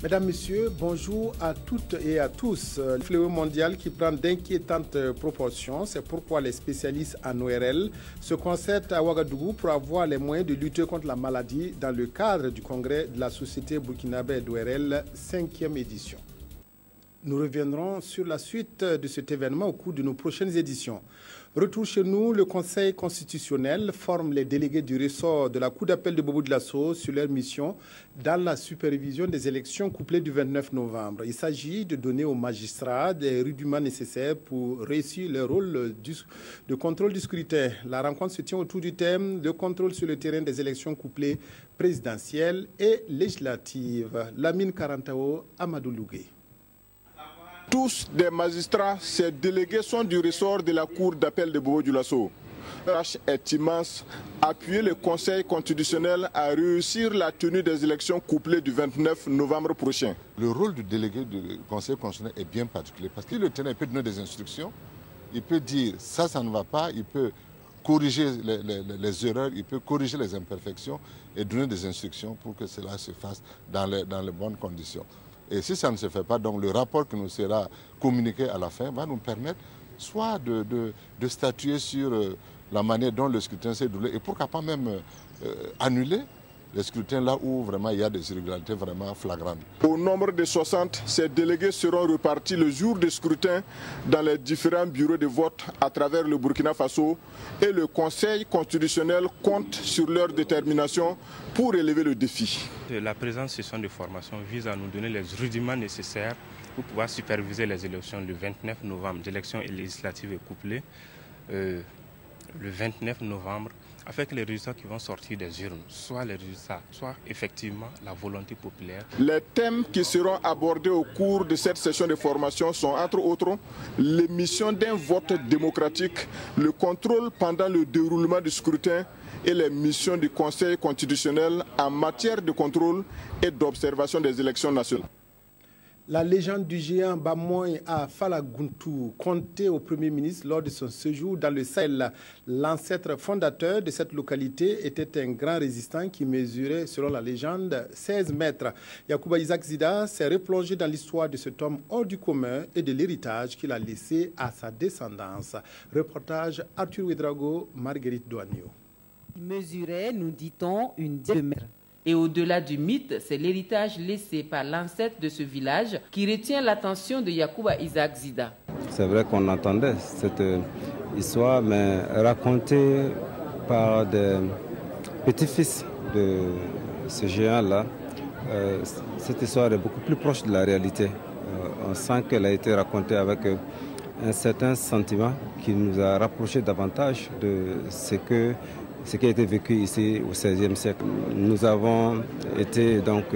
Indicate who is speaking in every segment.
Speaker 1: Mesdames, Messieurs, bonjour à toutes et à tous. Le fléau mondial qui prend d'inquiétantes proportions, c'est pourquoi les spécialistes en ORL se concertent à Ouagadougou pour avoir les moyens de lutter contre la maladie dans le cadre du congrès de la Société burkinabé d'ORL 5e édition. Nous reviendrons sur la suite de cet événement au cours de nos prochaines éditions. Retour chez nous, le Conseil constitutionnel forme les délégués du ressort de la Cour d'appel de Bobo-Dioulasso sur leur mission dans la supervision des élections couplées du 29 novembre. Il s'agit de donner aux magistrats des rudiments nécessaires pour réussir leur rôle de contrôle du scrutin. La rencontre se tient autour du thème de contrôle sur le terrain des élections couplées présidentielles et législatives. Lamine Karantao, Amadou Lougué.
Speaker 2: Tous des magistrats, ces délégués sont du ressort de la Cour d'appel de Bobo-Dioulasso. La tâche est immense, appuyer le Conseil constitutionnel à réussir la tenue des élections couplées du 29 novembre prochain.
Speaker 3: Le rôle du délégué du Conseil constitutionnel est bien particulier parce qu'il il peut donner des instructions, il peut dire ça ne va pas, il peut corriger les erreurs, il peut corriger les imperfections et donner des instructions pour que cela se fasse dans les bonnes conditions. Et si ça ne se fait pas, donc le rapport qui nous sera communiqué à la fin va nous permettre soit de statuer sur la manière dont le scrutin s'est déroulé et pourquoi pas même annuler le scrutin là où vraiment il y a des irrégularités vraiment flagrantes.
Speaker 2: Au nombre de 60, ces délégués seront repartis le jour du scrutin dans les différents bureaux de vote à travers le Burkina Faso et le Conseil constitutionnel compte sur leur détermination pour relever le défi.
Speaker 4: La présente session de formation vise à nous donner les rudiments nécessaires pour pouvoir superviser les élections le 29 novembre, les élections législatives et couplées, le 29 novembre, afin que les résultats qui vont sortir des urnes soient les résultats, soit effectivement la volonté populaire.
Speaker 2: Les thèmes qui seront abordés au cours de cette session de formation sont entre autres l'émission d'un vote démocratique, le contrôle pendant le déroulement du scrutin et les missions du Conseil constitutionnel en matière de contrôle et d'observation des élections nationales.
Speaker 1: La légende du géant Bamoy à Falaguntou comptait au Premier ministre lors de son séjour dans le Sahel. L'ancêtre fondateur de cette localité était un grand résistant qui mesurait, selon la légende, 16 mètres. Yacouba Isaac Zida s'est replongé dans l'histoire de cet homme hors du commun et de l'héritage qu'il a laissé à sa descendance. Reportage Arthur Ouedraogo, Marguerite Douanio.
Speaker 5: Il mesurait, nous dit-on, une dizaine de mètres. Et au-delà du mythe, c'est l'héritage laissé par l'ancêtre de ce village qui retient l'attention de Yacouba Isaac Zida.
Speaker 6: C'est vrai qu'on entendait cette histoire, mais racontée par des petits-fils de ce géant-là. Cette histoire est beaucoup plus proche de la réalité. On sent qu'elle a été racontée avec un certain sentiment qui nous a rapprochés davantage de ce qui a été vécu ici au XVIe siècle. Nous avons été donc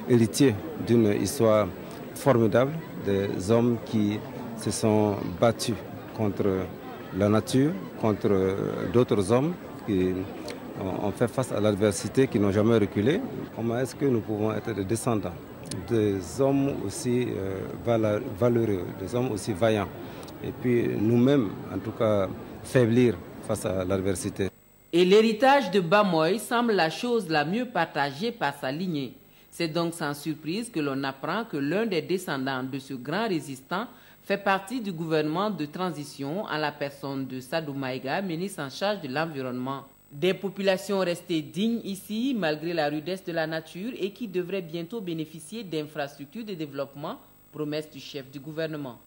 Speaker 6: héritiers d'une histoire formidable, des hommes qui se sont battus contre la nature, contre d'autres hommes qui ont fait face à l'adversité, qui n'ont jamais reculé. Comment est-ce que nous pouvons être des descendants des hommes aussi valeureux, des hommes aussi vaillants, et puis nous-mêmes, en tout cas, faiblir face à l'adversité.
Speaker 5: Et l'héritage de Bamoy semble la chose la mieux partagée par sa lignée. C'est donc sans surprise que l'on apprend que l'un des descendants de ce grand résistant fait partie du gouvernement de transition en la personne de Sadou Maïga, ministre en charge de l'environnement. Des populations restées dignes ici, malgré la rudesse de la nature, et qui devraient bientôt bénéficier d'infrastructures de développement, promesse du chef du gouvernement.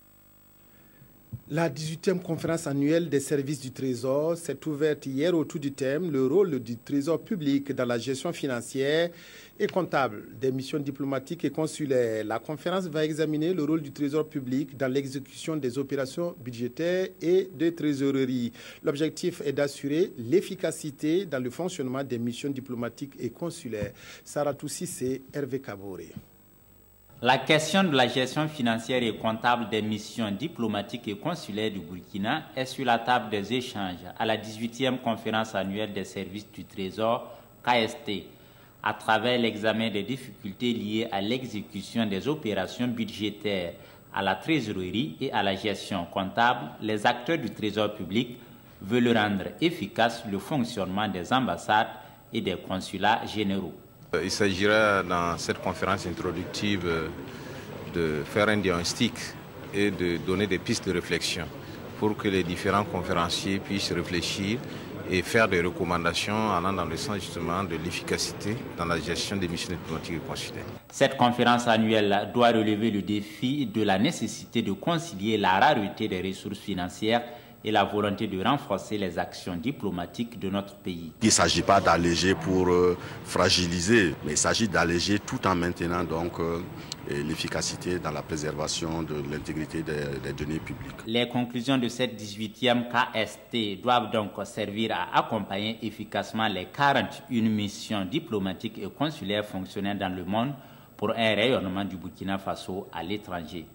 Speaker 1: La 18e conférence annuelle des services du Trésor s'est ouverte hier autour du thème « Le rôle du Trésor public dans la gestion financière et comptable des missions diplomatiques et consulaires ». La conférence va examiner le rôle du Trésor public dans l'exécution des opérations budgétaires et de trésorerie. L'objectif est d'assurer l'efficacité dans le fonctionnement des missions diplomatiques et consulaires. Sarah Toussissé, Hervé Kaboré.
Speaker 7: La question de la gestion financière et comptable des missions diplomatiques et consulaires du Burkina est sur la table des échanges à la 18e conférence annuelle des services du Trésor, KST, à travers l'examen des difficultés liées à l'exécution des opérations budgétaires, à la trésorerie et à la gestion comptable. Les acteurs du Trésor public veulent rendre efficace le fonctionnement des ambassades et des consulats généraux.
Speaker 8: Il s'agira dans cette conférence introductive de faire un diagnostic et de donner des pistes de réflexion pour que les différents conférenciers puissent réfléchir et faire des recommandations allant dans le sens justement de l'efficacité dans la gestion des missions diplomatiques et consulaires.
Speaker 7: Cette conférence annuelle doit relever le défi de la nécessité de concilier la rareté des ressources financières et la volonté de renforcer les actions diplomatiques de notre pays.
Speaker 9: Il ne s'agit pas d'alléger pour fragiliser, mais il s'agit d'alléger tout en maintenant donc l'efficacité dans la préservation de l'intégrité des données publiques.
Speaker 7: Les conclusions de cette 18e KST doivent donc servir à accompagner efficacement les 41 missions diplomatiques et consulaires fonctionnant dans le monde pour un rayonnement du Burkina Faso à l'étranger.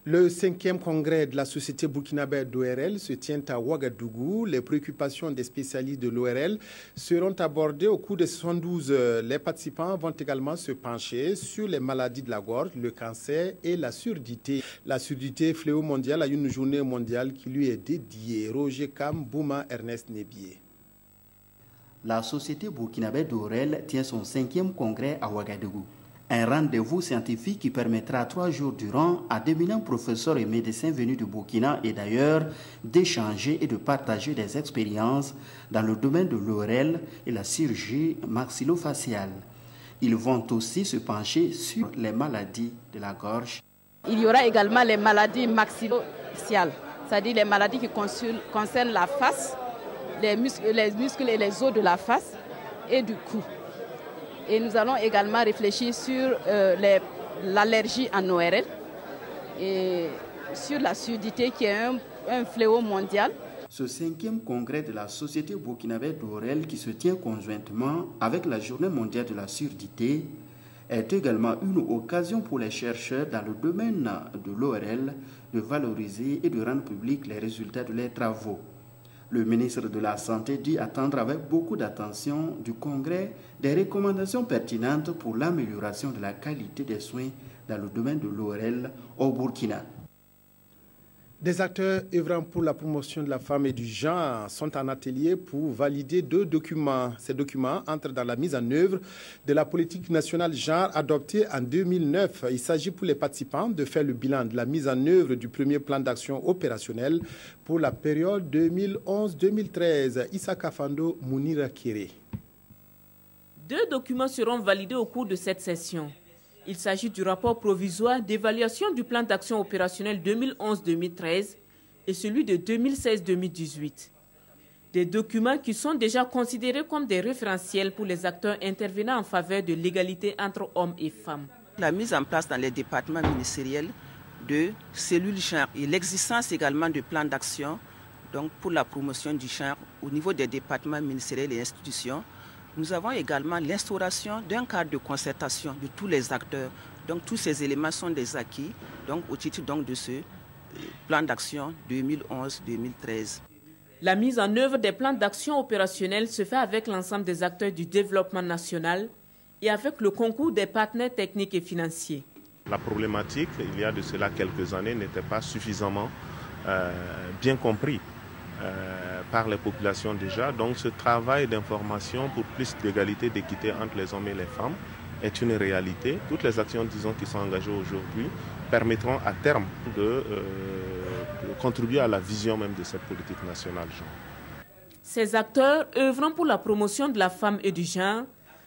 Speaker 1: Le 5e congrès de la Société burkinabé d'ORL se tient à Ouagadougou. Les préoccupations des spécialistes de l'ORL seront abordées au cours de 72 heures. Les participants vont également se pencher sur les maladies de la gorge, le cancer et la surdité. La surdité, fléau mondial, a une journée mondiale qui lui est dédiée. Roger Kam, Bouma, Ernest Nebié.
Speaker 10: La Société burkinabé d'ORL tient son 5e congrès à Ouagadougou. Un rendez-vous scientifique qui permettra 3 jours durant à d'éminents professeurs et médecins venus du Burkina et d'ailleurs d'échanger et de partager des expériences dans le domaine de l'ORL et la chirurgie maxillofaciale. Ils vont aussi se pencher sur les maladies de la gorge.
Speaker 11: Il y aura également les maladies maxillofaciales, c'est-à-dire les maladies qui concernent la face, les muscles et les os de la face et du cou. Et nous allons également réfléchir sur l'allergie en ORL et sur la surdité qui est un fléau mondial.
Speaker 10: Ce 5e congrès de la Société burkinabé d'ORL qui se tient conjointement avec la Journée mondiale de la surdité est également une occasion pour les chercheurs dans le domaine de l'ORL de valoriser et de rendre publics les résultats de leurs travaux. Le ministre de la Santé dit attendre avec beaucoup d'attention du Congrès des recommandations pertinentes pour l'amélioration de la qualité des soins dans le domaine de l'ORL au Burkina.
Speaker 1: Des acteurs œuvrant pour la promotion de la femme et du genre sont en atelier pour valider 2 documents. Ces documents entrent dans la mise en œuvre de la politique nationale genre adoptée en 2009. Il s'agit pour les participants de faire le bilan de la mise en œuvre du premier plan d'action opérationnel pour la période 2011-2013. Issa Kafando, Mounira Kéré.
Speaker 12: 2 documents seront validés au cours de cette session. Il s'agit du rapport provisoire d'évaluation du plan d'action opérationnel 2011-2013 et celui de 2016-2018. Des documents qui sont déjà considérés comme des référentiels pour les acteurs intervenant en faveur de l'égalité entre hommes et femmes.
Speaker 13: La mise en place dans les départements ministériels de cellules genre et l'existence également de plans d'action donc pour la promotion du genre au niveau des départements ministériels et institutions. Nous avons également l'instauration d'un cadre de concertation de tous les acteurs. Donc tous ces éléments sont des acquis donc, au titre donc, de ce plan d'action 2011-2013.
Speaker 12: La mise en œuvre des plans d'action opérationnels se fait avec l'ensemble des acteurs du développement national et avec le concours des partenaires techniques et financiers.
Speaker 14: La problématique, il y a de cela quelques années, n'était pas suffisamment bien compris par les populations déjà. Donc ce travail d'information pour plus d'égalité, d'équité entre les hommes et les femmes est une réalité. Toutes les actions, disons, qui sont engagées aujourd'hui permettront à terme de contribuer à la vision même de cette politique nationale genre.
Speaker 12: Ces acteurs œuvrant pour la promotion de la femme et du genre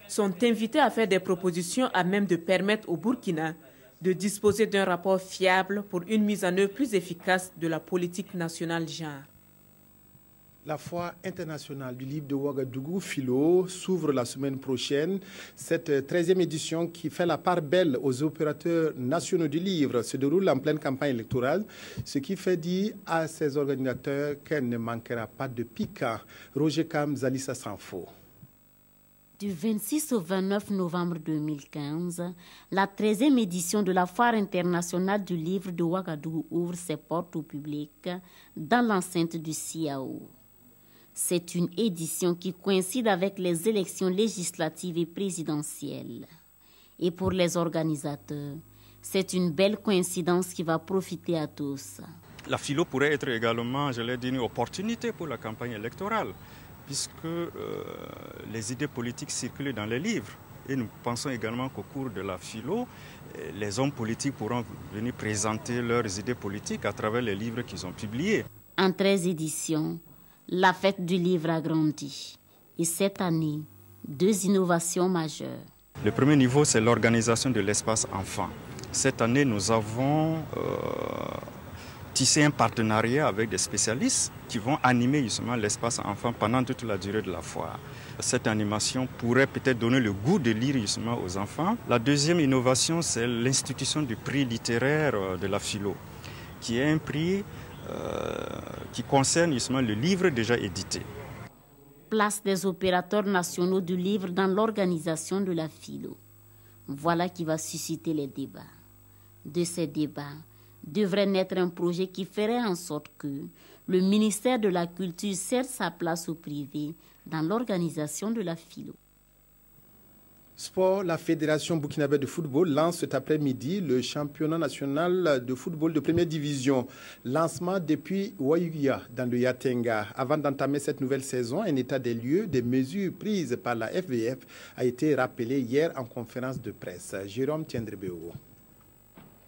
Speaker 12: sont invités à faire des propositions à même de permettre au Burkina de disposer d'un rapport fiable pour une mise en œuvre plus efficace de la politique nationale genre.
Speaker 1: La foire internationale du livre de Ouagadougou, Philo, s'ouvre la semaine prochaine. Cette 13e édition qui fait la part belle aux opérateurs nationaux du livre se déroule en pleine campagne électorale, ce qui fait dire à ses organisateurs qu'elle ne manquera pas de piquant. Roger Kam, Zalissa Sanfo.
Speaker 15: Du 26 au 29 novembre 2015, la 13e édition de la Foire internationale du livre de Ouagadougou ouvre ses portes au public dans l'enceinte du CIAO. C'est une édition qui coïncide avec les élections législatives et présidentielles. Et pour les organisateurs, c'est une belle coïncidence qui va profiter à tous.
Speaker 16: La philo pourrait être également, je l'ai dit, une opportunité pour la campagne électorale. puisque les idées politiques circulent dans les livres. Et nous pensons également qu'au cours de la philo, les hommes politiques pourront venir présenter leurs idées politiques à travers les livres qu'ils ont publiés.
Speaker 15: En 13 éditions, la fête du livre a grandi. Et cette année, 2 innovations majeures.
Speaker 16: Le premier niveau, c'est l'organisation de l'espace enfant. Cette année, nous avons tissé un partenariat avec des spécialistes qui vont animer justement l'espace enfant pendant toute la durée de la foire. Cette animation pourrait peut-être donner le goût de lire justement aux enfants. La deuxième innovation, c'est l'institution du prix littéraire de la philo, qui est un prix qui concerne justement le livre déjà édité.
Speaker 15: Place des opérateurs nationaux du livre dans l'organisation de la philo. Voilà qui va susciter les débats. De ces débats devrait naître un projet qui ferait en sorte que le ministère de la Culture cède sa place au privé dans l'organisation de la philo.
Speaker 1: Sport, la Fédération burkinabé de football lance cet après-midi le championnat national de football de première division. Lancement depuis Wayuya dans le Yatenga. Avant d'entamer cette nouvelle saison, un état des lieux des mesures prises par la FVF a été rappelé hier en conférence de presse. Jérôme Tiendrebeo.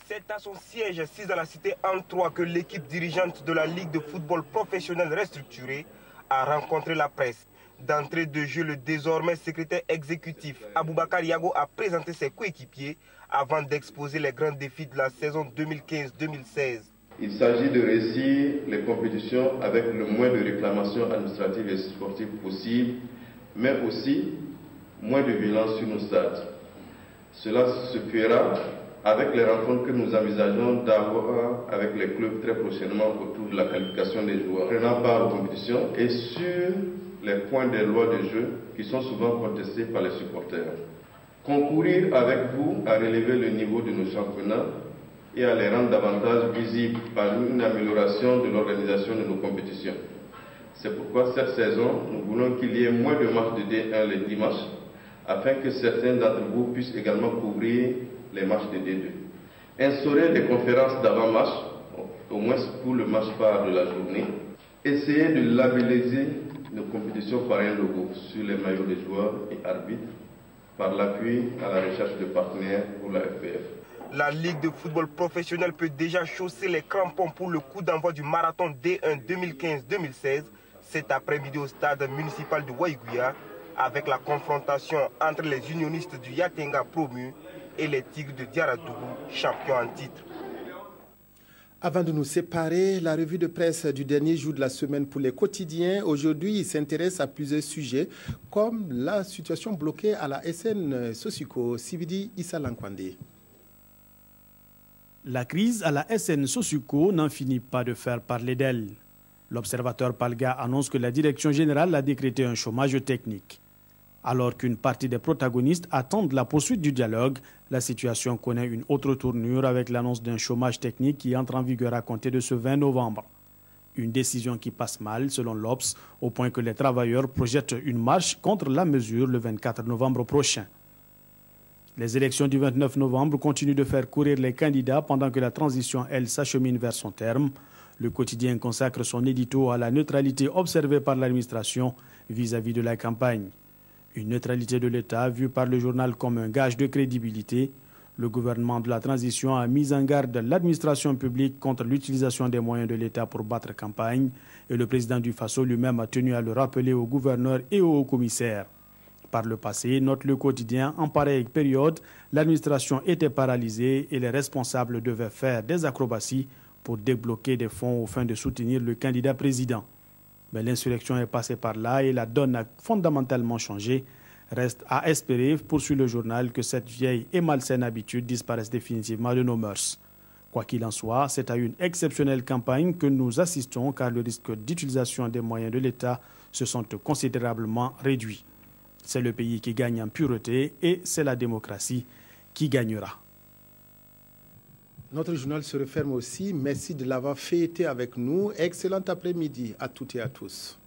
Speaker 17: C'est à son siège, assis dans la cité An 3, que l'équipe dirigeante de la Ligue de football professionnel restructurée a rencontré la presse. D'entrée de jeu, le désormais secrétaire exécutif Aboubakar Yago a présenté ses coéquipiers avant d'exposer les grands défis de la saison 2015-2016.
Speaker 18: Il s'agit de réussir les compétitions avec le moins de réclamations administratives et sportives possibles, mais aussi moins de violence sur nos stades. Cela se fera avec les rencontres que nous envisageons d'avoir avec les clubs très prochainement autour de la qualification des joueurs prenant part aux compétitions et sur les points des lois de jeu qui sont souvent contestés par les supporters. Concourir avec vous à relever le niveau de nos championnats et à les rendre davantage visibles par une amélioration de l'organisation de nos compétitions. C'est pourquoi cette saison, nous voulons qu'il y ait moins de matchs de D1 les dimanches, afin que certains d'entre vous puissent également couvrir les matchs de D2. Instaurer des conférences d'avant-match, au moins pour le match phare de la journée. Essayer de labelliser nos compétitions par un logo sur les maillots des joueurs et arbitres, par l'appui à la recherche de partenaires pour la FPF.
Speaker 17: La Ligue de football professionnel peut déjà chausser les crampons pour le coup d'envoi du marathon D1 2015-2016 cet après-midi au stade municipal de Waïgouya, avec la confrontation entre les unionistes du Yatenga promus et les Tigres de Diaradougou, champions en titre.
Speaker 1: Avant de nous séparer, la revue de presse du dernier jour de la semaine pour les quotidiens. Aujourd'hui, il s'intéresse à plusieurs sujets, comme la situation bloquée à la SN Sosiko. Sibidi Issa Lankwande.
Speaker 19: La crise à la SN Sosiko n'en finit pas de faire parler d'elle. L'observateur Palga annonce que la direction générale a décrété un chômage technique. Alors qu'une partie des protagonistes attendent la poursuite du dialogue, la situation connaît une autre tournure avec l'annonce d'un chômage technique qui entre en vigueur à compter de ce 20 novembre. Une décision qui passe mal, selon l'Obs, au point que les travailleurs projettent une marche contre la mesure le 24 novembre prochain. Les élections du 29 novembre continuent de faire courir les candidats pendant que la transition, elle, s'achemine vers son terme. Le quotidien consacre son édito à la neutralité observée par l'administration vis-à-vis de la campagne. Une neutralité de l'État vue par le journal comme un gage de crédibilité. Le gouvernement de la transition a mis en garde l'administration publique contre l'utilisation des moyens de l'État pour battre campagne et le président du Faso lui-même a tenu à le rappeler au gouverneur et au haut-commissaire. Par le passé, note le quotidien, en pareille période, l'administration était paralysée et les responsables devaient faire des acrobaties pour débloquer des fonds aux fins de soutenir le candidat président. Mais l'insurrection est passée par là et la donne a fondamentalement changé. Reste à espérer, poursuit le journal, que cette vieille et malsaine habitude disparaisse définitivement de nos mœurs. Quoi qu'il en soit, c'est à une exceptionnelle campagne que nous assistons car le risque d'utilisation des moyens de l'État se sont considérablement réduits. C'est le pays qui gagne en pureté et c'est la démocratie qui gagnera.
Speaker 1: Notre journal se referme aussi. Merci de l'avoir fêté avec nous. Excellent après-midi à toutes et à tous.